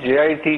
GIT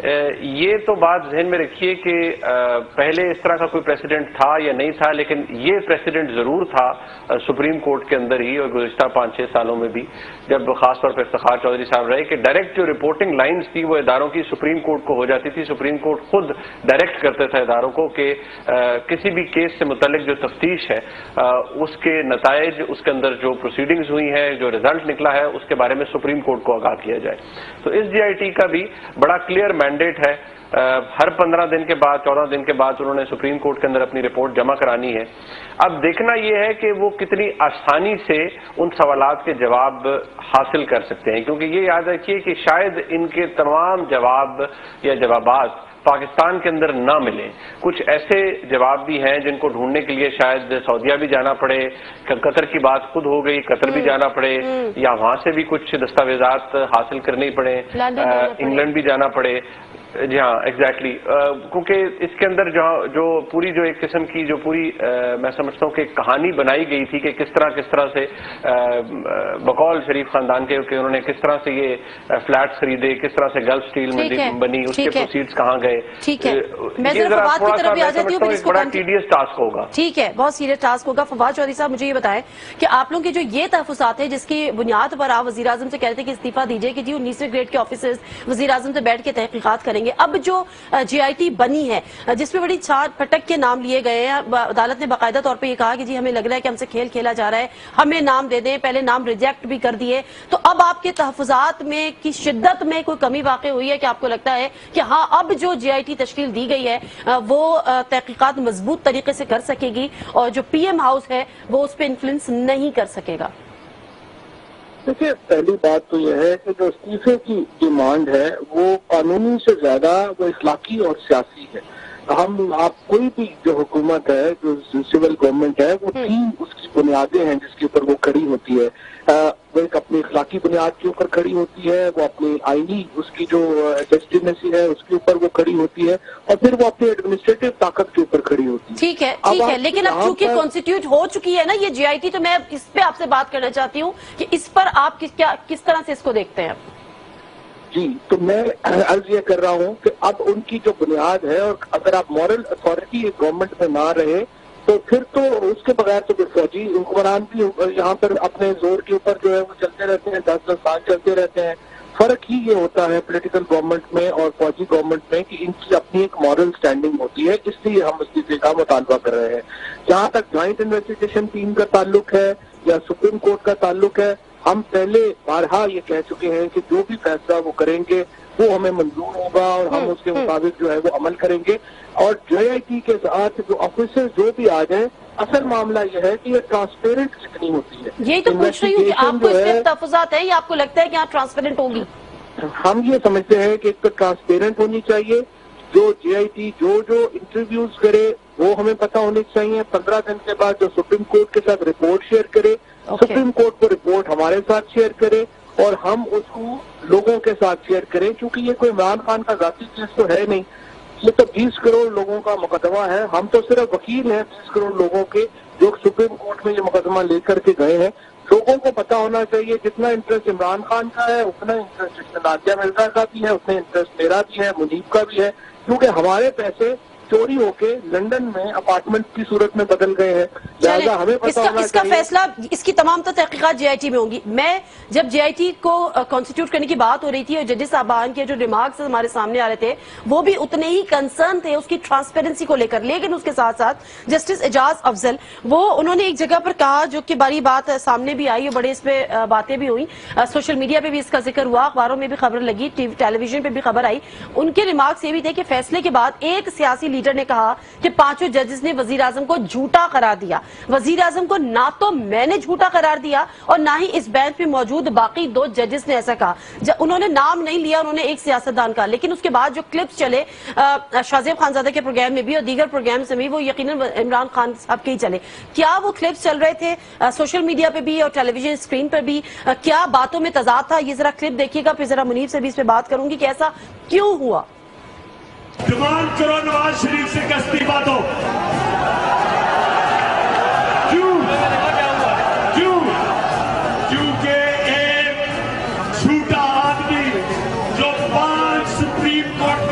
یہ تو بات ذہن میں رکھیے کہ پہلے اس طرح کا کوئی پریسیڈنٹ تھا یا نہیں تھا، لیکن یہ پریسیڈنٹ ضرور تھا سپریم کورٹ کے اندر ہی، اور گزشتہ 5-6 سالوں میں بھی، جب خاص طور پر افتخار چودھری صاحب رہے، کہ ڈائریکٹ جو رپورٹنگ لائنز تھی وہ اداروں کی سپریم کورٹ کو ہو جاتی تھی. سپریم کورٹ خود ڈائریکٹ کرتے تھے اداروں کو کہ کسی بھی کیس سے متعلق جو تفتیش ہے اس کے نتائج، اس کے اندر جو پروسیڈنگز ہوئی ہیں، جو رزلٹ نکلا ہے، اس کے بارے میں سپریم کورٹ کو آگاہ کیا جائے. تو اس جی آئی ٹی کا بھی بڑا کلیئر مینڈیٹ ہے، ہر 15 دن کے بعد، 14 دن کے بعد انہوں نے سپریم کورٹ کے اندر اپنی رپورٹ جمع کرانی ہے. اب دیکھنا یہ ہے کہ وہ کتنی آسانی سے ان سوالات کے جواب حاصل کر سکتے ہیں، کیونکہ یہ یاد رکھیے کہ شاید ان کے تمام جواب یا جوابات پاکستان کے اندر نہ ملیں. کچھ ایسے جواب بھی ہیں جن کو ڈھونڈنے کے لیے شاید سعودیہ بھی جانا پڑے، قطر کی بات خود ہو گئی، قطر بھی جانا پڑے، یا وہاں سے بھی کچھ دستاویزات حاصل کرنے پڑے، انگلینڈ بھی جانا پڑے. جی ہاں، ایگزیکٹلی، کیونکہ اس کے اندر جو پوری جو ایک قسم کی جو پوری میں سمجھتا ہوں کہ کہانی بنائی گئی تھی کہ کس طرح سے بقول شریف خاندان کے کہ انہوں نے کس طرح سے یہ فلیٹس خریدے، کس طرح سے گلف اسٹیل میں بنی، اس کے پروسیڈز کہاں گئے. ٹھیک ہے، میں ذرا فواد کی طرف بھی آ جاتی ہوں، پھر اس کو بڑا ٹیڈیس ٹاسک ہوگا. ٹھیک ہے، بہت سیریس ٹاسک ہوگا. فواد چودھری صاحب مجھے یہ بتائیں کہ آپ لوگوں کے جو یہ تحفظات ہیں جس کی بنیاد پر آپ وزیر اعظم سے کہتے ہیں کہ استعفیٰ دیجیے کہ جی 19ویں گریڈ کے آفیسرز وزیر اعظم سے بیٹھ کے تحقیقات کریں گے. اب جو جی آئی ٹی بنی ہے جس پہ بڑی چھاٹ پھٹک کے نام لیے گئے ہیں، عدالت نے باقاعدہ طور پہ یہ کہا کہ جی ہمیں لگ رہا ہے کہ ہم سے کھیل کھیلا جا رہا ہے، ہمیں نام دے دیں، پہلے نام ریجیکٹ بھی کر دیے. تو اب آپ کے تحفظات میں کی شدت میں کوئی کمی واقع ہوئی ہے کہ آپ کو لگتا ہے کہ ہاں اب جو جی آئی ٹی تشکیل دی گئی ہے وہ تحقیقات مضبوط طریقے سے کر سکے گی اور جو پی ایم ہاؤس ہے وہ اس پہ انفلوئنس نہیں کر سکے گا؟ دیکھیے، پہلی بات تو یہ ہے کہ جو استعفے کی ڈیمانڈ ہے وہ قانونی سے زیادہ وہ اخلاقی اور سیاسی ہے. آپ کوئی بھی جو حکومت ہے، جو سول گورنمنٹ ہے، وہ 3 اس کی بنیادیں ہیں جس کے اوپر وہ کھڑی ہوتی ہے. وہ ایک اپنی اخلاقی بنیاد کے اوپر کھڑی ہوتی ہے، وہ اپنی آئینی اس کی جو لیجٹیمیسی ہے اس کے اوپر وہ کھڑی ہوتی ہے، اور پھر وہ اپنی ایڈمنسٹریٹو طاقت کے اوپر کھڑی ہوتی ہے. ٹھیک ہے، لیکن اب چونکہ کانسٹیٹیوٹ ہو چکی ہے نا یہ جی آئی ٹی، تو میں اس پہ آپ سے بات کرنا چاہتی ہوں کہ اس پر آپ کس طرح سے اس کو دیکھتے ہیں؟ جی، تو میں عرض یہ کر رہا ہوں کہ اب ان کی جو بنیاد ہے، اور اگر آپ مورل اتھارٹی گورنمنٹ میں نہ رہے تو پھر تو اس کے بغیر تو فوجی حکمران بھی یہاں پر اپنے زور کے اوپر جو ہے وہ چلتے رہتے ہیں، 10 سال چلتے رہتے ہیں. فرق ہی یہ ہوتا ہے پولیٹیکل گورنمنٹ میں اور فوجی گورنمنٹ میں کہ ان کی اپنی ایک مورل سٹینڈنگ ہوتی ہے، اس لیے ہم استعفے کا مطالبہ کر رہے ہیں. جہاں تک جوائنٹ انویسٹیگیشن ٹیم کا تعلق ہے یا سپریم کورٹ کا تعلق ہے، ہم پہلے بارہا یہ کہہ چکے ہیں کہ جو بھی فیصلہ وہ کریں گے وہ ہمیں منظور ہوگا اور ہم اس کے مطابق جو ہے وہ عمل کریں گے. اور جے آئی ٹی کے ساتھ جو آفیسر جو بھی آ جائیں، اصل معاملہ یہ ہے کہ یہ ٹرانسپیرنٹ کتنی ہوتی ہے. یہی تو پوچھ رہی ہوں کہ آپ کو اس کے تحفظات ہیں یا آپ کو لگتا ہے کہ یہاں ٹرانسپیرنٹ ہوگی؟ ہم یہ سمجھتے ہیں کہ ایک تو ٹرانسپیرنٹ ہونی چاہیے. جو جے آئی ٹی جو انٹرویوز کرے وہ ہمیں پتہ ہونی چاہیے. 15 دن کے بعد جو سپریم کورٹ کے ساتھ رپورٹ شیئر کرے، سپریم کورٹ کو رپورٹ ہمارے ساتھ شیئر کرے اور ہم اس کو لوگوں کے ساتھ شیئر کریں، کیونکہ یہ کوئی عمران خان کا ذاتی کیس تو ہے نہیں، یہ تو 20 کروڑ لوگوں کا مقدمہ ہے. ہم تو صرف وکیل ہیں 20 کروڑ لوگوں کے جو سپریم کورٹ میں یہ مقدمہ لے کر کے گئے ہیں. لوگوں کو پتا ہونا چاہیے جتنا انٹرسٹ عمران خان کا ہے اتنا انٹرسٹ نادیہ مرزا کا بھی ہے، اتنا انٹرسٹ میرا بھی ہے، منیب کا بھی ہے، کیونکہ ہمارے پیسے چوری ہو کے لندن میں اپارٹمنٹ کی صورت میں بدل گئے ہیں. لہٰذا ہمیں پتہ ہونا چاہیے. اس کا فیصلہ، اس کی تمام تحقیقات جے آئی ٹی میں ہوں گی. میں جب جے آئی ٹی کو کانسٹیٹیوٹ کرنے کی بات ہو رہی تھی اور ججز صاحبان کے جو ریمارکس ہمارے سامنے آ رہے تھے وہ بھی اتنے ہی کنسرن تھے اس کی ٹرانسپیرنسی کو لے کر. لیکن اس کے ساتھ ساتھ جسٹس اعجاز افضل انہوں نے ایک جگہ پر کہا جو کہ باری بات سامنے بھی آئی اور بڑے اس پہ باتیں بھی ہوئی، سوشل میڈیا پہ بھی اس کا ذکر ہوا، اخباروں میں بھی خبر لگی، ٹیلی ویژن پہ بھی خبر آئی. ان کے ریمارکس یہ بھی تھے کہ فیصلے کے بعد ایک سیاسی لیڈر نے کہا کہ 5 ججز نے وزیر اعظم کو جھوٹا قرار دیا. وزیر اعظم کو نہ تو میں نے جھوٹا قرار دیا اور نہ ہی اس بینچ پہ موجود باقی 2 ججز نے ایسا کہا. انہوں نے نام نہیں لیا، انہوں نے ایک سیاستدان کا. لیکن اس کے بعد جو کلپس چلے شاہزیب خانزادہ کے پروگرام میں بھی اور دیگر پروگرامز میں بھی، وہ یقیناً عمران خان صاحب کے ہی چلے. کیا وہ کلپس چل رہے تھے سوشل میڈیا پہ بھی اور ٹیلی ویژن اسکرین پر بھی؟ کیا باتوں میں تضاد تھا؟ یہ ذرا کلپ دیکھیے گا، پھر ذرا منیب سے بھی اس پہ بات کروں گی کہ ایسا کیوں ہوا. ڈیمانڈ کرو نواز شریف سے کہ استعفیٰ دو. کیونکہ ایک جھوٹا آدمی جو 5 سپریم کورٹ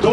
2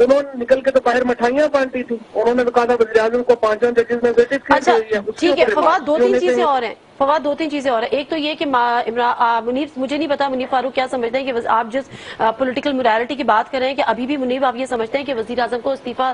انہوں نے نکل کے تو باہر مٹھائیاں بانٹی تھی. انہوں نے تو کہا تھا وزیراعظم کو 5 ججز میں وزٹ کیا. اچھا ٹھیک ہے فواد، دو تین چیزیں اور ہیں. ایک تو یہ کہ منیر، مجھے نہیں پتا منیر فاروق کیا سمجھتے ہیں کہ آپ جس پولیٹیکل موریلٹی کی بات کر رہے ہیں کہ ابھی بھی منیر آپ یہ سمجھتے ہیں کہ وزیر اعظم کو استعفیٰ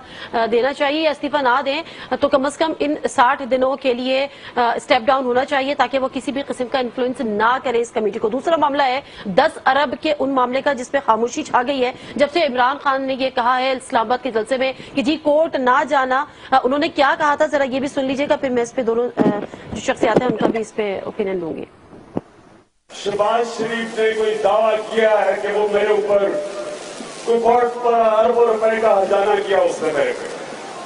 دینا چاہیے یا استعفیٰ نہ دیں تو کم از کم ان 60 دنوں کے لیے اسٹیپ ڈاؤن ہونا چاہیے تاکہ وہ کسی بھی قسم کا انفلوئنس نہ کرے اس کمیٹی کو. دوسرا معاملہ ہے 10 ارب کے ان معاملے کا جس پہ خاموشی چھا گئی ہے جب سے عمران خان نے یہ کہا ہے اسلام آباد کے جلسے میں کہ جی کورٹ نہ جانا. انہوں نے کیا کہا تھا ذرا یہ بھی سن لیجئے گا، پھر میں اس پہ دونوں جو شخصیات ہیں ان کا بھی اس پہ اوپینین لوں گی. شہباز شریف نے کوئی دعویٰ کیا ہے کہ وہ میرے اوپر کوئی بہت اربوں روپے کا ہرجانہ کیا اس نے میرے پہ.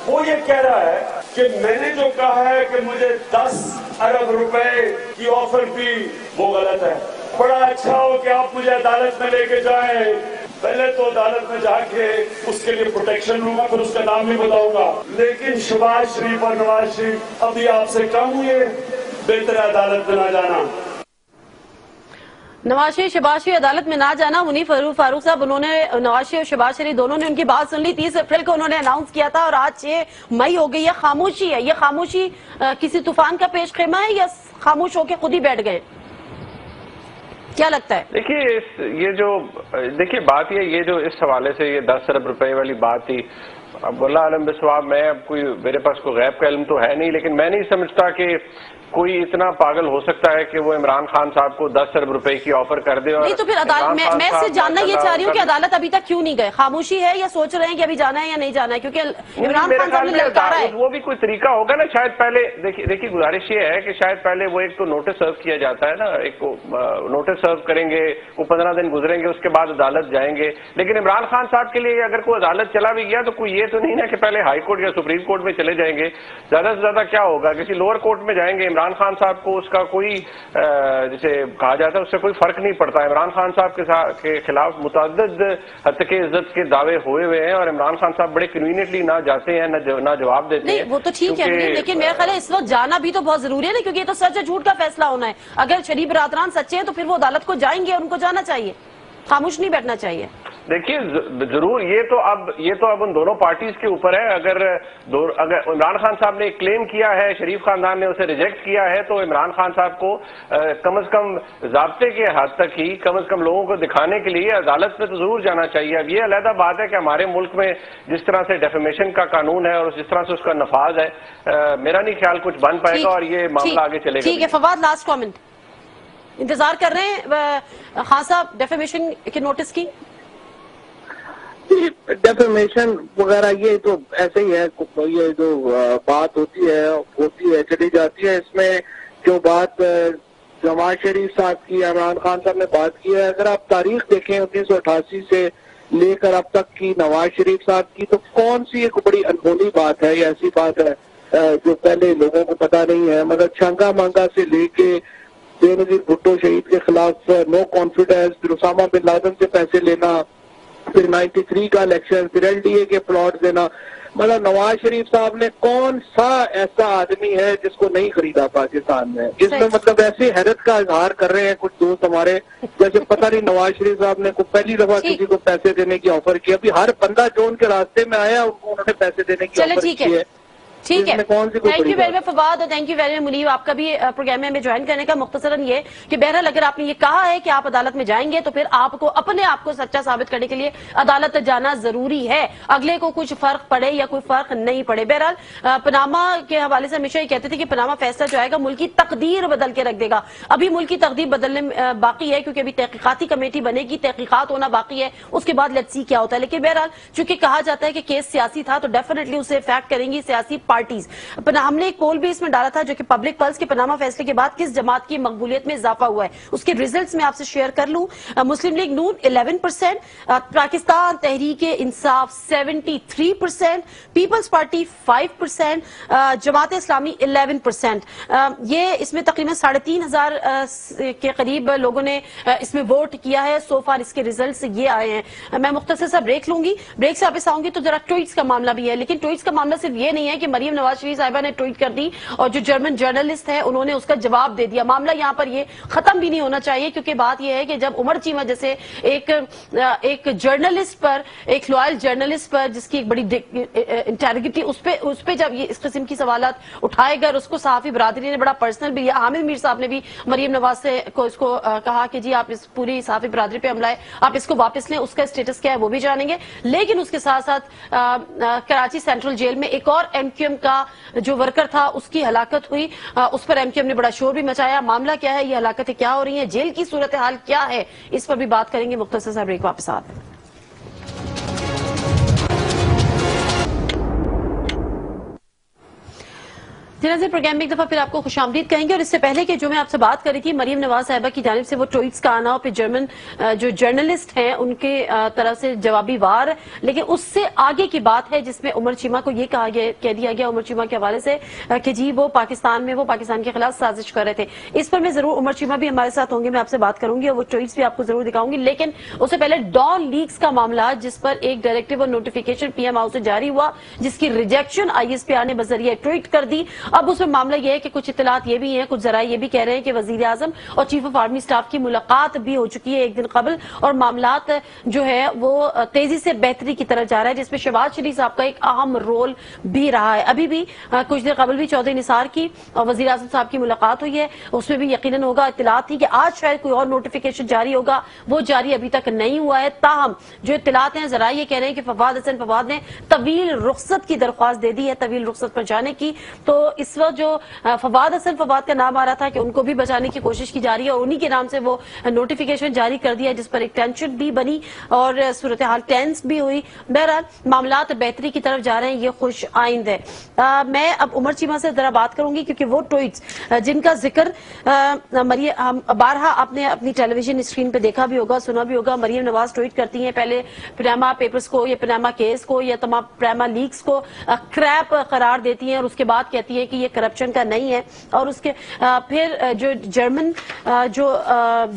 وہ یہ کہہ رہا ہے کہ میں نے جو کہا ہے کہ مجھے 10 ارب روپے کی آفر دی وہ غلط ہے. بڑا اچھا ہو کہ آپ مجھے عدالت میں لے کے جائیں. پہلے تو عدالت میں جا کے اس کے لیے پروٹیکشن لوں گا، پھر اس کا نام بھی بتاؤں گا. لیکن شہباز شریف اور نواز شریف ابھی آپ سے کم ہوئے، بہتر ہے عدالت میں نہ جانا. نواز شریف شہباز شریف عدالت میں نہ جانا. منیر فاروق صاحب، انہوں نے نواز شریف اور شہباز شریف دونوں نے ان کی بات سن لی. 30 اپریل کو انہوں نے اناؤنس کیا تھا اور آج 6 مئی ہو گئی. یہ خاموشی ہے، یہ خاموشی کسی طوفان کا پیش خیمہ ہے یا خاموش ہو کے خود ہی بیٹھ گئے؟ کیا لگتا ہے؟ دیکھیے بات یہ جو اس حوالے سے یہ 10 ارب روپے والی بات تھی، اب اللہ عالم بصواب، میں اب میرے پاس کوئی غیب کا علم تو ہے نہیں، لیکن میں نہیں سمجھتا کہ کوئی اتنا پاگل ہو سکتا ہے کہ وہ عمران خان صاحب کو 10 ارب روپے کی آفر کر دے. نہیں تو پھر عدالت میں سے جاننا یہ چاہ رہی ہوں کہ عدالت ابھی تک کیوں نہیں گئے؟ خاموشی ہے یا سوچ رہے ہیں کہ ابھی جانا ہے یا نہیں جانا ہے؟ کیونکہ عمران خان صاحب نے للکارا ہے. وہ بھی کوئی طریقہ ہوگا نا شاید. پہلے دیکھیے گزارش یہ ہے کہ شاید پہلے وہ ایک تو نوٹس سرو کیا جاتا ہے نا، ایک نوٹس سرو کریں گے، وہ 15 دن گزریں گے، اس کے بعد عدالت جائیں گے. لیکن عمران خان صاحب کے لیے اگر کوئی عدالت چلا بھی گیا تو کوئی یہ تو نہیں نا کہ پہلے ہائی کورٹ یا سپریم کورٹ میں چلے جائیں گے. زیادہ سے زیادہ کیا ہوگا، کسی لوور کورٹ میں جائیں گے. عمران خان صاحب کو اس کا کوئی جسے کہا جاتا ہے اس سے کوئی فرق نہیں پڑتا. عمران خان صاحب کے خلاف متعدد حق عزت کے دعوے ہوئے ہیں اور عمران خان صاحب بڑے کنوینئنٹلی نہ جاتے ہیں نہ جواب دیتے ہیں. نہیں وہ تو ٹھیک ہے، لیکن میرا خیال ہے اس وقت جانا بھی تو بہت ضروری ہے نا، کیونکہ یہ تو سچ ہے جھوٹ کا فیصلہ ہونا ہے. اگر شریف برادران سچے ہیں تو پھر وہ عدالت کو جائیں گے اور ان کو جانا چاہیے، خاموش نہیں بیٹھنا چاہیے. دیکھیے ضرور یہ تو اب ان دونوں پارٹیز کے اوپر ہے. اگر عمران خان صاحب نے کلیم کیا ہے، شریف خاندان نے اسے ریجیکٹ کیا ہے، تو عمران خان صاحب کو کم از کم ضابطے کے حد تک ہی کم از کم لوگوں کو دکھانے کے لیے عدالت میں تو ضرور جانا چاہیے. اب یہ علیحدہ بات ہے کہ ہمارے ملک میں جس طرح سے ڈیفیمیشن کا قانون ہے اور جس طرح سے اس کا نفاذ ہے، میرا نہیں خیال کچھ بن پائے گا اور یہ معاملہ آگے چلے گا. ٹھیک ہے فواد، لاسٹ کامنٹ. انتظار کر رہے ہیں خان صاحب ڈیفیمیشن کے نوٹس کی؟ ڈیفیمیشن وغیرہ یہ تو ایسے ہی ہے، یہ جو بات ہوتی ہے چلی جاتی ہے. اس میں جو بات نواز شریف صاحب کی، عمران خان صاحب نے بات کی ہے، اگر آپ تاریخ دیکھیں 1988 سے لے کر اب تک کی نواز شریف صاحب کی، تو کون سی ایک بڑی انہونی بات ہے یا ایسی بات ہے جو پہلے لوگوں کو پتا نہیں ہے. مگر چھنگا مانگا سے لے کے بے نظیر بھٹو شہید کے خلاف نو کانفیڈنس، پھر اسامہ بن لادن سے پیسے لینا، پھر 93 کا الیکشن، پھر LDA کے پلاٹ دینا. مطلب نواز شریف صاحب نے کون سا ایسا آدمی ہے جس کو نہیں خریدا پاکستان میں؟ اس میں مطلب ایسی حیرت کا اظہار کر رہے ہیں کچھ دوست ہمارے جیسے پتہ نہیں نواز شریف صاحب نے کو پہلی دفعہ کسی کو پیسے دینے کی آفر کی. ابھی ہر بندہ جو ان کے راستے میں آیا انہوں نے پیسے دینے کی آفر کی ہے. ٹھیک ہے، thank you very much Fawad اور thank you very much Munir, آپ کا بھی پروگرام میں ہمیں جوائن کرنے کا. مختصراً یہ کہ بہرحال اگر آپ نے یہ کہا ہے کہ آپ عدالت میں جائیں گے تو پھر آپ کو اپنے آپ کو سچا ثابت کرنے کے لیے عدالت جانا ضروری ہے، اگلے کو کچھ فرق پڑے یا کوئی فرق نہیں پڑے. بہرحال پاناما کے حوالے سے ہمیشہ یہ کہتے تھے کہ پاناما فیصلہ جو آئے گا ملک کی تقدیر بدل کے رکھ دے گا. ابھی ملک کی تقدیر بدلنے باقی ہے کیونکہ ابھی تحقیقاتی کمیٹی بنے گی، تحقیقات ہونا باقی ہے، اس کے بعد لیٹس سی کیا ہوتا ہے. لیکن بہرحال چونکہ کہا جاتا ہے کہ کیس سیاسی تھا تو ڈیفینیٹلی اسے افیکٹ کریں گی سیاسی پارٹیز. ہم نے ایک پول بھی اس میں ڈالا تھا جو کہ پبلک پلس کے پاناما فیصلے کے بعد کس جماعت کی مقبولیت میں اضافہ ہوا ہے، اس کے ریزلٹس میں آپ سے شیئر کر لوں. مسلم لیگ نون 11%، پاکستان تحریک انصاف 73%، پیپلز پارٹی 5%، جماعت اسلامی 11%. یہ اس میں تقریباً 3,500 کے قریب لوگوں نے اس میں ووٹ کیا ہے. سو فار اس کے ریزلٹس یہ آئے ہیں. میں مختصر سا بریک لوں گی، بریک سے واپس آؤں گی تو ذرا ٹویٹس کا معاملہ بھی ہے. لیکن ٹویٹس کا معاملہ صرف یہ نہیں ہے کہ مریم نواز شریف صاحبہ نے ٹویٹ کر دی اور جو جرمن جرنلسٹ ہے انہوں نے اس کا جواب دے دیا. معاملہ یہاں پر یہ ختم بھی نہیں ہونا چاہیے, کیونکہ بات یہ ہے کہ جب عمر چیمہ جیسے ایک جرنلسٹ پر, ایک لوائل جرنلسٹ پر جس کی ایک بڑی انٹیگریٹی, اس پہ جب یہ اس قسم کی سوالات اٹھائے گئے, اس کو صحافی برادری نے بڑا پرسنل بھی, حامد میر صاحب نے بھی مریم نواز سے اس کو کہا کہ جی آپ اس پوری صحافی برادری پہ حملہ ہے, آپ اس کو واپس لیں, اس کا اسٹیٹس کیا ہے وہ بھی جانیں گے. لیکن اس کے ساتھ ساتھ کراچی سینٹرل جیل میں ایک اور ایم کیو ایم کا جو ورکر تھا اس کی ہلاکت ہوئی, اس پر ایم کیو ایم نے بڑا شور بھی مچایا. معاملہ کیا ہے, یہ ہلاکتیں کیا ہو رہی ہیں, جیل کی صورتحال کیا ہے, اس پر بھی بات کریں گے. مختصر سا بریک, واپس آتے ہیں. جنازے پروگرام میں ایک دفعہ پھر آپ کو خوش آمدید کہیں گے, اور اس سے پہلے کہ جو میں آپ سے بات کر رہی تھی مریم نواز صاحبہ کی جانب سے وہ ٹویٹس کا آنا اور پھر جرمن جو جرنلسٹ ہیں ان کے طرف سے جوابی وار, لیکن اس سے آگے کی بات ہے جس میں عمر چیمہ کو یہ کہہ دیا گیا عمر چیمہ کے حوالے سے کہ جی وہ پاکستان کے خلاف سازش کر رہے تھے. اس پر میں ضرور, عمر چیمہ بھی ہمارے ساتھ ہوں گے, میں آپ سے بات کروں گی اور وہ ٹویٹس بھی آپ کو ضرور دکھاؤں گی. لیکن اس سے پہلے ڈان لیکس کا معاملہ جس پر ایک ڈائریکٹو اور نوٹیفیکیشن پی ایم ہاؤس سے جاری ہوا جس کی rejection I S P R نے بذریعہ ٹویٹ کر دی. اب اس میں معاملہ یہ ہے کہ کچھ اطلاعات یہ بھی ہیں, کچھ ذرائع یہ بھی کہہ رہے ہیں کہ وزیر اعظم اور چیف آف آرمی سٹاف کی ملاقات بھی ہو چکی ہے ایک دن قبل, اور معاملات جو ہے وہ تیزی سے بہتری کی طرف جا رہا ہے, جس میں شہباز شریف صاحب کا ایک اہم رول بھی رہا ہے. ابھی بھی کچھ دیر قبل بھی چودھری نثار کی اور وزیر اعظم صاحب کی ملاقات ہوئی ہے, اس میں بھی یقیناً ہوگا اطلاعات تھی کہ آج شاید کوئی اور نوٹیفیکیشن جاری ہوگا, وہ جاری ابھی تک نہیں ہوا ہے. تاہم جو اطلاعات ہیں, ذرائع یہ کہہ رہے ہیں کہ فواد نے طویل رخصت کی درخواست دے دی ہے, طویل رخصت پر جانے کی. تو اس وقت جو فواد کا نام آ رہا تھا کہ ان کو بھی بچانے کی کوشش کی جا رہی ہے, اور انہی کے نام سے وہ نوٹیفیکیشن جاری کر دیا جس پر ایک ٹینشن بھی بنی اور صورتحال ٹینس بھی ہوئی. بہرحال معاملات بہتری کی طرف جا رہے ہیں, یہ خوش آئند ہے. میں اب عمر چیمہ سے ذرا بات کروں گی کیونکہ وہ ٹویٹس جن کا ذکر بارہا آپ نے اپنی ٹیلی ویژن اسکرین پہ دیکھا بھی ہوگا, سنا بھی ہوگا. مریم نواز ٹویٹ کرتی ہیں پہلے پناما پیپرز کو یا پناما کیس کو یا تمام پناما لیکس کو کریپ قرار دیتی ہیں, اور اس کے بعد کہتی ہے کہ یہ کرپشن کا نہیں ہے. اور اس کے پھر جو جرمن جو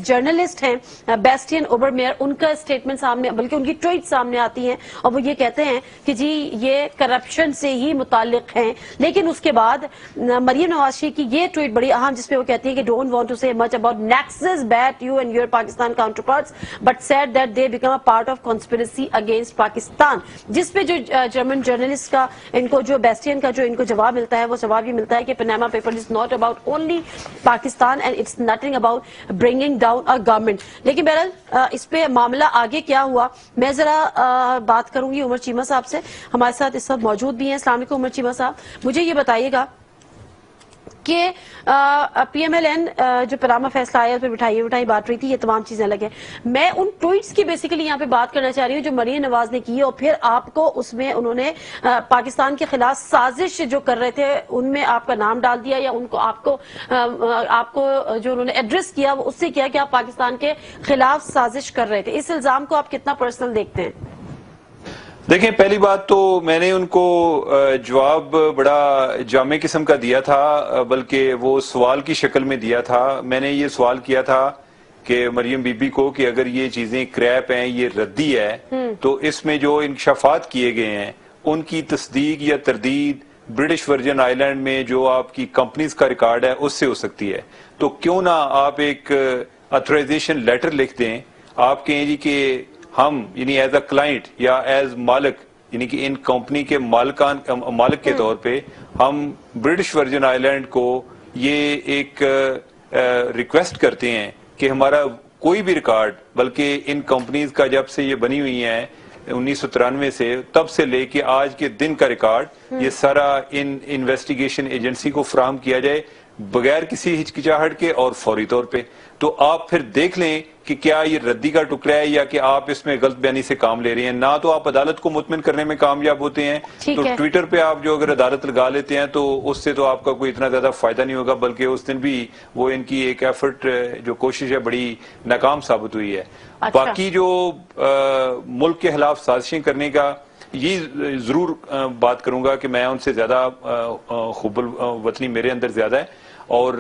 جرنلسٹ ہیں بیسٹین اوبرمیئر, ان کا اسٹیٹمنٹ سامنے, بلکہ ان کی ٹویٹ سامنے آتی ہیں اور وہ یہ کہتے ہیں کہ جی یہ کرپشن سے ہی متعلق ہیں. لیکن اس کے بعد مریم نواز شریف کی یہ ٹویٹ بڑی اہم, جس پہ وہ کہتی ہے کہ don't want to say much about nexus between you and your Pakistan counterparts but said that they became a part of conspiracy against Pakistan. جس پہ جو جرمن جرنلسٹ کا ان کو جو بیسٹین کا جو ان کو جواب ملتا ہے, وہ جواب یہ ملتا ہے کہ Panama paper is not about only Pakistan and it's nothing about bringing down a government. لیکن بہرحال اس پہ معاملہ آگے کیا ہوا, میں ذرا بات کروں گی عمر چیمہ صاحب سے, ہمارے ساتھ اس وقت موجود بھی ہیں. السلام علیکم عمر چیمہ صاحب, مجھے یہ بتائیے گا کہ پی ایم ایل این جو پناما فیصلہ آیا اس پہ بٹھائی بات رہی تھی, یہ تمام چیزیں الگ ہیں. میں ان ٹویٹس کی بیسیکلی یہاں پہ بات کرنا چاہ رہی ہوں جو مریم نواز نے کی, اور پھر آپ کو اس میں انہوں نے پاکستان کے خلاف سازش جو کر رہے تھے ان میں آپ کا نام ڈال دیا, یا ان کو آپ کو جو انہوں نے ایڈریس کیا وہ اس سے کیا کہ آپ پاکستان کے خلاف سازش کر رہے تھے. اس الزام کو آپ کتنا پرسنل دیکھتے ہیں؟ دیکھیں, پہلی بات تو میں نے ان کو جواب بڑا جامع قسم کا دیا تھا, بلکہ وہ سوال کی شکل میں دیا تھا. میں نے یہ سوال کیا تھا کہ مریم بی بی کو کہ اگر یہ چیزیں کریپ ہیں, یہ ردی ہے, تو اس میں جو انکشافات کیے گئے ہیں ان کی تصدیق یا تردید برٹش ورجن آئی لینڈ میں جو آپ کی کمپنیز کا ریکارڈ ہے اس سے ہو سکتی ہے. تو کیوں نہ آپ ایک اتھرائزیشن لیٹر لکھ دیں, آپ کہیں جی کہ ہم یعنی ایز اے کلائنٹ یا ایز مالک, یعنی کہ ان کمپنی کے مالک کے طور پہ ہم برٹش ورجن آئی لینڈ کو یہ ایک ریکویسٹ کرتے ہیں کہ ہمارا کوئی بھی ریکارڈ, بلکہ ان کمپنیز کا جب سے یہ بنی ہوئی ہیں 1993 سے, تب سے لے کے آج کے دن کا ریکارڈ یہ سارا ان انویسٹیگیشن ایجنسی کو فراہم کیا جائے بغیر کسی ہچکچاہٹ کے اور فوری طور پہ. تو آپ پھر دیکھ لیں کہ کیا یہ ردی کا ٹکڑا ہے یا کہ آپ اس میں غلط بیانی سے کام لے رہے ہیں. نہ تو آپ عدالت کو مطمئن کرنے میں کامیاب ہوتے ہیں, تو ٹویٹر پہ آپ جو اگر عدالت لگا لیتے ہیں تو اس سے تو آپ کا کوئی اتنا زیادہ فائدہ نہیں ہوگا, بلکہ اس دن بھی وہ ان کی ایک ایفرٹ جو کوشش ہے بڑی ناکام ثابت ہوئی ہے. باقی جو ملک کے خلاف سازشیں کرنے کا, یہ ضرور بات کروں گا کہ میں ان سے زیادہ حب الوطنی میرے اندر زیادہ ہے, اور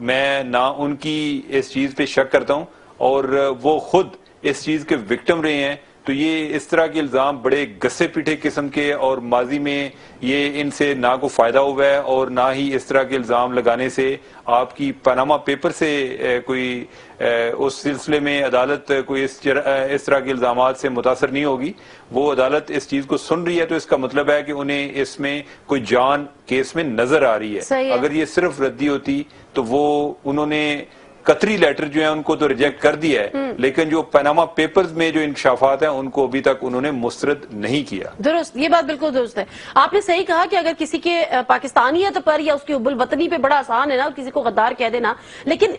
میں نہ ان کی اس چیز پہ شک کرتا ہوں, اور وہ خود اس چیز کے وکٹم رہے ہیں. تو یہ اس طرح کے الزام بڑے گسے پیٹے قسم کے، اور ماضی میں یہ ان سے نہ کوئی فائدہ ہوا ہے اور نہ ہی اس طرح کے الزام لگانے سے آپ کی پاناما پیپر سے کوئی اس سلسلے میں عدالت کوئی اس طرح کے الزامات سے متاثر نہیں ہوگی. وہ عدالت اس چیز کو سن رہی ہے تو اس کا مطلب ہے کہ انہیں اس میں کوئی جان کیس میں نظر آ رہی ہے. اگر یہ صرف ردی ہوتی تو وہ انہوں نے قطری لیٹر جو ہیں ان کو تو ریجیکٹ کر دیا ہے، لیکن جو پاناما پیپرز میں جو انکشافات ہیں ان کو ابھی تک انہوں نے مسترد نہیں کیا. درست، یہ بات بالکل درست ہے. آپ نے صحیح کہا کہ اگر کسی کے پاکستانیت پر یا اس کی حب الوطنی پہ بڑا آسان ہے نا کسی کو غدار کہہ دینا، لیکن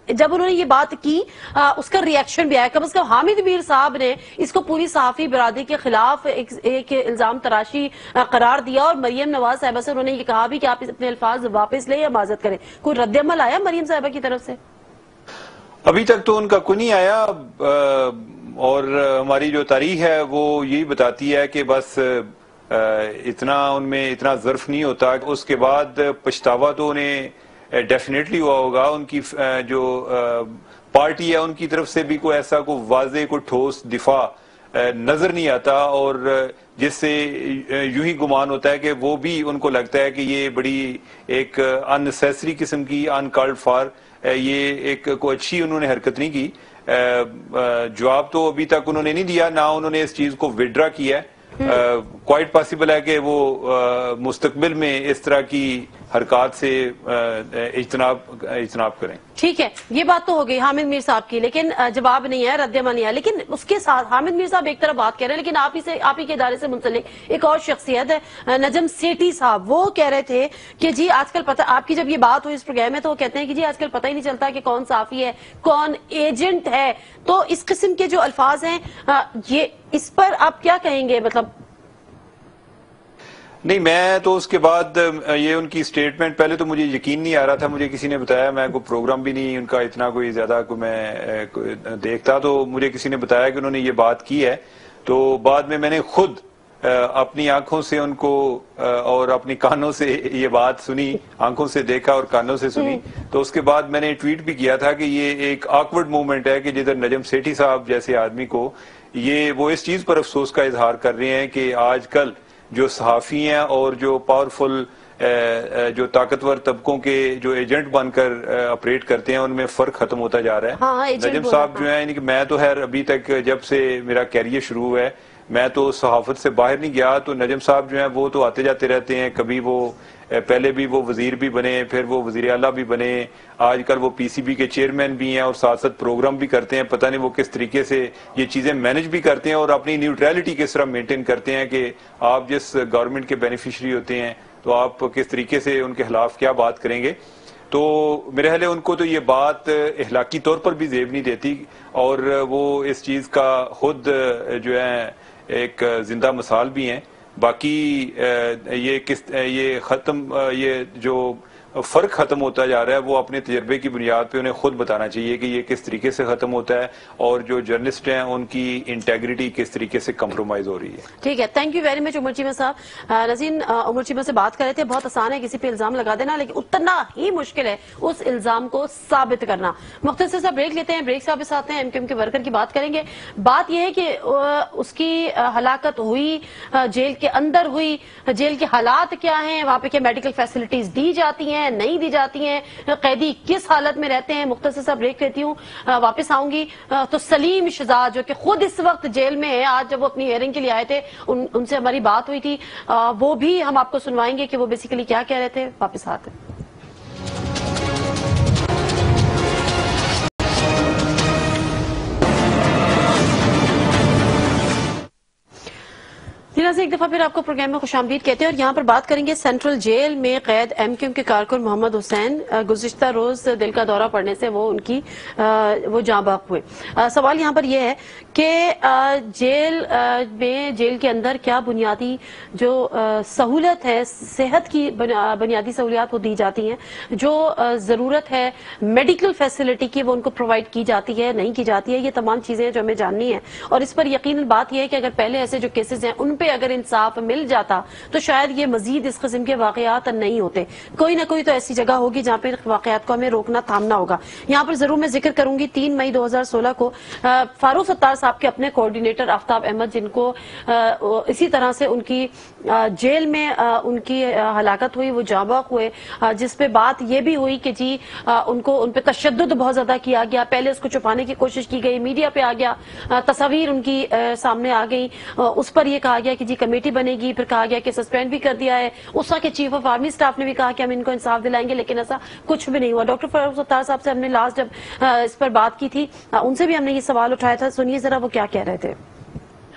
جب انہوں نے یہ بات کی اس کا ری ایکشن بھی آیا. کم از کم حامد میر صاحب نے اس کو پوری صحافی برادری کے خلاف ایک الزام تراشی قرار دیا، اور مریم نواز صاحبہ سے انہوں نے یہ کہا بھی کہ آپ اپنے الفاظ واپس لیں یا معذرت کریں. کوئی رد عمل آیا مریم صاحبہ کی طرف سے؟ ابھی تک تو ان کا کوئی نہیں آیا، اور ہماری جو تاریخ ہے وہ یہی بتاتی ہے کہ بس اتنا ان میں اتنا ظرف نہیں ہوتا. اس کے بعد پچھتاوا تو انہیں ڈیفینیٹلی ہوا ہوگا. ان کی جو پارٹی ہے ان کی طرف سے بھی کوئی ایسا کوئی واضح کوئی ٹھوس دفاع نظر نہیں آتا، اور جس سے یوں ہی گمان ہوتا ہے کہ وہ بھی ان کو لگتا ہے کہ یہ بڑی ایک ان نیسیسری قسم کی ان کالڈ فار یہ ایک کوئی اچھی انہوں نے حرکت نہیں کی. جواب تو ابھی تک انہوں نے نہیں دیا، نہ انہوں نے اس چیز کو وڈرا کیا ہے. کوائٹ پاسبل ہے کہ وہ مستقبل میں اس طرح کی حرکات سے اجتناب کریں. ٹھیک ہے، یہ بات تو ہو گئی حامد میر صاحب کی، لیکن جواب نہیں ہے، رد عمل نہیں ہے. لیکن اس کے ساتھ حامد میر صاحب ایک طرف بات کہہ رہے ہیں، لیکن آپ ہی کے ادارے سے منسلک ایک اور شخصیت ہے نجم سیٹھی صاحب. وہ کہہ رہے تھے کہ جی آج کل پتہ، آپ کی جب یہ بات ہوئی اس پروگرام میں تو وہ کہتے ہیں کہ جی آج کل پتہ ہی نہیں چلتا کہ کون صحافی ہے کون ایجنٹ ہے. تو اس قسم کے جو الفاظ ہیں یہ اس پر آپ کیا کہیں گے؟ مطلب نہیں، میں تو اس کے بعد یہ ان کی سٹیٹمنٹ پہلے تو مجھے یقین نہیں آ رہا تھا. مجھے کسی نے بتایا، میں کوئی پروگرام بھی نہیں ان کا اتنا کوئی زیادہ کوئی میں دیکھتا، تو مجھے کسی نے بتایا کہ انہوں نے یہ بات کی ہے. تو بعد میں نے خود اپنی آنکھوں سے ان کو اور اپنی کانوں سے یہ بات سنی، آنکھوں سے دیکھا اور کانوں سے سنی. تو اس کے بعد میں نے ٹویٹ بھی کیا تھا کہ یہ ایک آکورڈ مومنٹ ہے کہ جدھر نجم سیٹھی صاحب جیسے آدمی کو وہ اس چیز پر افسوس کا اظہار کر رہے ہیں کہ آج کل جو صحافی ہیں اور جو پاورفل جو طاقتور طبقوں کے جو ایجنٹ بن کر آپریٹ کرتے ہیں ان میں فرق ختم ہوتا جا رہا ہے. نجم صاحب جو ہیں، میں تو خیر ابھی تک جب سے میرا کیریئر شروع ہوا ہے میں تو صحافت سے باہر نہیں گیا. تو نجم صاحب جو ہیں وہ تو آتے جاتے رہتے ہیں. کبھی وہ پہلے بھی وہ وزیر بھی بنے، پھر وہ وزیر اعلیٰ بھی بنے، آج کل وہ پی سی بی کے چیئرمین بھی ہیں اور ساتھ ساتھ پروگرام بھی کرتے ہیں. پتہ نہیں وہ کس طریقے سے یہ چیزیں مینج بھی کرتے ہیں اور اپنی نیوٹریلٹی کس طرح مینٹین کرتے ہیں کہ آپ جس گورنمنٹ کے بینیفیشری ہوتے ہیں تو آپ کس طریقے سے ان کے خلاف کیا بات کریں گے. تو میرے خیال ہے ان کو تو یہ بات اخلاقی طور پر بھی زیب نہیں دیتی، اور وہ اس چیز کا خود جو ہے ایک زندہ مثال بھی ہیں. باقی یہ جو فرق ختم ہوتا جا رہا ہے وہ اپنے تجربے کی بنیاد پہ انہیں خود بتانا چاہیے کہ یہ کس طریقے سے ختم ہوتا ہے اور جو جرنلسٹ ہیں ان کی انٹیگریٹی کس طریقے سے کمپرومائز ہو رہی ہے. ٹھیک ہے، تھینک یو ویری مچ عمر چیمہ صاحب. نذین عمر چیمہ سے بات کر رہے تھے، بہت آسان ہے کسی پہ الزام لگا دینا، لیکن اتنا ہی مشکل ہے اس الزام کو ثابت کرنا. مختصر سا بریک لیتے ہیں، بریک سے واپس آتے ہیں، ایم کیو ایم کے ورکر کی بات کریں گے. بات یہ ہے کہ اس کی ہلاکت ہوئی جیل کے اندر ہوئی، جیل کے حالات کیا ہیں، وہاں پہ کیا میڈیکل فیسلٹیز دی جاتی ہیں نہیں دی جاتی ہیں، قیدی کس حالت میں رہتے ہیں. مختصر سا بریک لیتی ہوں، واپس آؤں گی. تو سلیم شہزاد جو کہ خود اس وقت جیل میں ہے، آج جب وہ اپنی ہیئرنگ کے لیے آئے تھے ان سے ہماری بات ہوئی تھی، وہ بھی ہم آپ کو سنوائیں گے کہ وہ بیسیکلی کیا کہہ رہے تھے. واپس آتے ہیں. ایک دفعہ پھر آپ کو پروگرام میں خوش آمدید کہتے ہیں، اور یہاں پر بات کریں گے سینٹرل جیل میں قید ایم کیو ایم کے کارکن محمد حسین. گزشتہ روز دل کا دورہ پڑنے سے وہ جاں بحق ہوئے. سوال یہاں پر یہ ہے کہ جیل کے اندر کیا بنیادی جو سہولت ہے، صحت کی بنیادی سہولیات وہ دی جاتی ہیں، جو ضرورت ہے میڈیکل فیسلٹی کی وہ ان کو پرووائڈ کی جاتی ہے نہیں کی جاتی ہے. یہ تمام چیزیں جو ہمیں جاننی ہیں، اور اس پر یقیناً بات یہ ہے کہ اگر پہلے ایسے جو کیسز ہیں ان پہ اگر اگر انصاف مل جاتا تو شاید یہ مزید اس قسم کے واقعات نہیں ہوتے. کوئی نہ کوئی تو ایسی جگہ ہوگی جہاں پہ واقعات کو ہمیں روکنا تھامنا ہوگا. یہاں پر ضرور میں ذکر کروں گی 3 مئی 2016 کو فاروق ستار صاحب کے اپنے کوارڈینیٹر آفتاب احمد، جن کو اسی طرح سے ان کی جیل میں ان کی ہلاکت ہوئی، وہ جاں بحق ہوئے، جس پہ بات یہ بھی ہوئی کہ جی ان پہ تشدد بہت زیادہ کیا گیا. پہلے اس کو چھپانے کی کوشش کی گئی، میڈیا پہ آ گیا، تصاویر ان کی سامنے آ گئی، اس پر یہ کہا گیا کہ جی کمیٹی بنے گی، پھر کہا گیا کہ سسپینڈ بھی کر دیا ہے. اس وقت کے چیف آف آرمی سٹاف نے بھی کہا کہ ہم ان کو انصاف دلائیں گے، لیکن ایسا کچھ بھی نہیں ہوا. ڈاکٹر فاروق ستار صاحب سے ہم نے لاسٹ جب اس پر بات کی تھی، ان سے بھی ہم نے یہ سوال اٹھایا تھا. سنیے ذرا وہ کیا کہہ رہے تھے.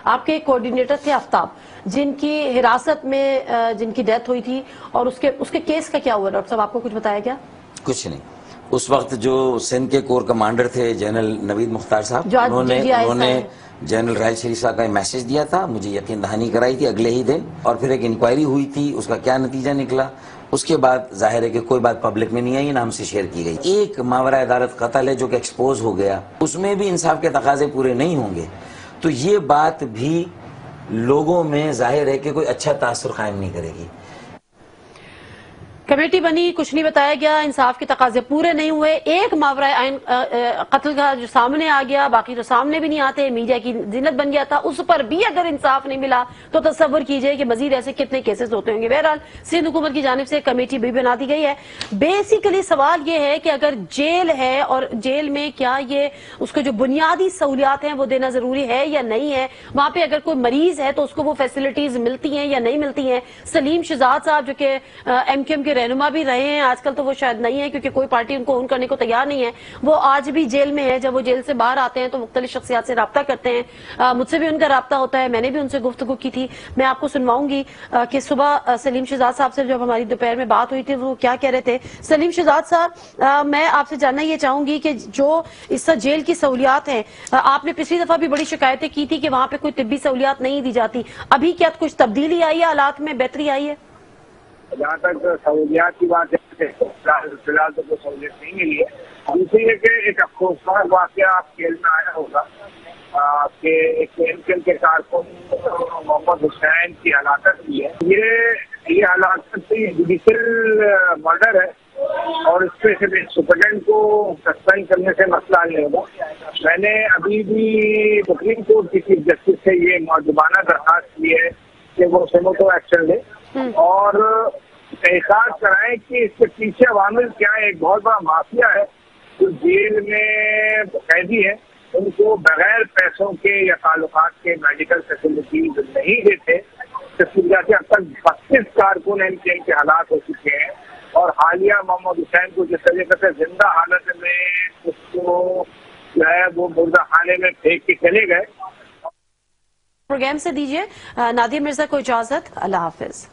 آپ کے کوارڈینیٹر تھے آفتاب، جن کی حراست میں جن کی ڈیتھ ہوئی تھی، اور اس کے کیس کا کیا ہوا ڈاکٹر صاحب، آپ کو کچھ بتایا کیا؟ کچھ نہیں. اس وقت جو سندھ کے کور کمانڈر تھے جنرل نوید مختار صاحب، انہوں نے جنرل راحیل شریف صاحب کا میسج دیا تھا، مجھے یقین دہانی کرائی تھی اگلے ہی دن، اور پھر ایک انکوائری ہوئی تھی، اس کا کیا نتیجہ نکلا اس کے بعد ظاہر ہے کہ کوئی بات پبلک میں نہیں آئی، نہ ہم سے شیئر کی گئی. ایک ماورا عدالت قتل ہے جو کہ ایکسپوز ہو گیا، اس میں بھی انصاف کے تقاضے پورے نہیں ہوں گے، تو یہ بات بھی لوگوں میں ظاہر ہے کہ کوئی اچھا تاثر قائم نہیں کرے گی. کمیٹی بنی، کچھ نہیں بتایا گیا، انصاف کے تقاضے پورے نہیں ہوئے، ایک ماورا عین قتل کا جو سامنے آ گیا، باقی تو سامنے بھی نہیں آتے، میڈیا کی زینت بن گیا تھا، اس پر بھی اگر انصاف نہیں ملا تو تصور کیجئے کہ مزید ایسے کتنے کیسز ہوتے ہوں گے. بہرحال سندھ حکومت کی جانب سے کمیٹی بھی بنا دی گئی ہے. بیسیکلی سوال یہ ہے کہ اگر جیل ہے اور جیل میں کیا یہ اس کو جو بنیادی سہولیات ہیں وہ دینا ضروری ہے یا نہیں ہے، وہاں پہ اگر کوئی مریض ہے تو اس کو وہ فیسلٹیز ملتی ہیں یا نہیں ملتی ہیں. سلیم شہزاد صاحب جو کہ ایم کیو ایم کے رہنما بھی رہے ہیں، آج کل تو وہ شاید نہیں ہے کیونکہ کوئی پارٹی ان کو اون کرنے کو تیار نہیں ہے، وہ آج بھی جیل میں ہے. جب وہ جیل سے باہر آتے ہیں تو مختلف شخصیات سے رابطہ کرتے ہیں، مجھ سے بھی ان کا رابطہ ہوتا ہے، میں نے بھی ان سے گفتگو کی تھی. میں آپ کو سنواؤں گی کہ صبح سلیم شہزاد صاحب سے جب ہماری دوپہر میں بات ہوئی تھی وہ کیا کہہ رہے تھے. سلیم شہزاد صاحب، میں آپ سے جاننا یہ چاہوں گی کہ جو اس جیل کی سہولیات ہیں، آپ نے پچھلی دفعہ بھی بڑی شکایتیں کی تھی کہ وہاں پہ کوئی طبی سہولیات نہیں دی جاتی، ابھی کیا کچھ تبدیلی آئی ہے، حالات میں بہتری آئی ہے؟ جہاں تک سہولیات کی بات ہے فی الحال تو کوئی سہولیت نہیں ملی ہے. دوسری ہے کہ ایک افسوسناک واقعہ آپ کھیل میں آیا ہوگا کہ ایک ایم کیو ایم کے کارکن محمد حسین کی ہلاکت ہوئی ہے. یہ ہلاکت جوڈیشل مرڈر ہے اور اس پہ صرف سپرڈنٹ کو سسپینڈ کرنے سے مسئلہ نہیں ہوگا. میں نے ابھی بھی سپریم کورٹ کی چیف جسٹس سے یہ معجبانہ درخواست کی ہے کہ وہ سموٹو ایکشن لے اور تحقیقات کرائیں کہ اس کے پیچھے عوامل کیا ہے. ایک بہت بڑا مافیا ہے جو جیل میں قیدی ہے، ان کو بغیر پیسوں کے یا تعلقات کے میڈیکل فیسلٹیز نہیں دیتے. اس وجہ سے اب تک 32 کارکن ایم کیو ایم کے ہلاک ہو چکے ہیں اور حالیہ محمد حسین کو جس طریقے سے زندہ حالت میں اس کو جو ہے وہ مردہ خانے میں پھینک کے چلے گئے. پروگرام سے دیجیے نادیہ مرزا کو اجازت. اللہ حافظ.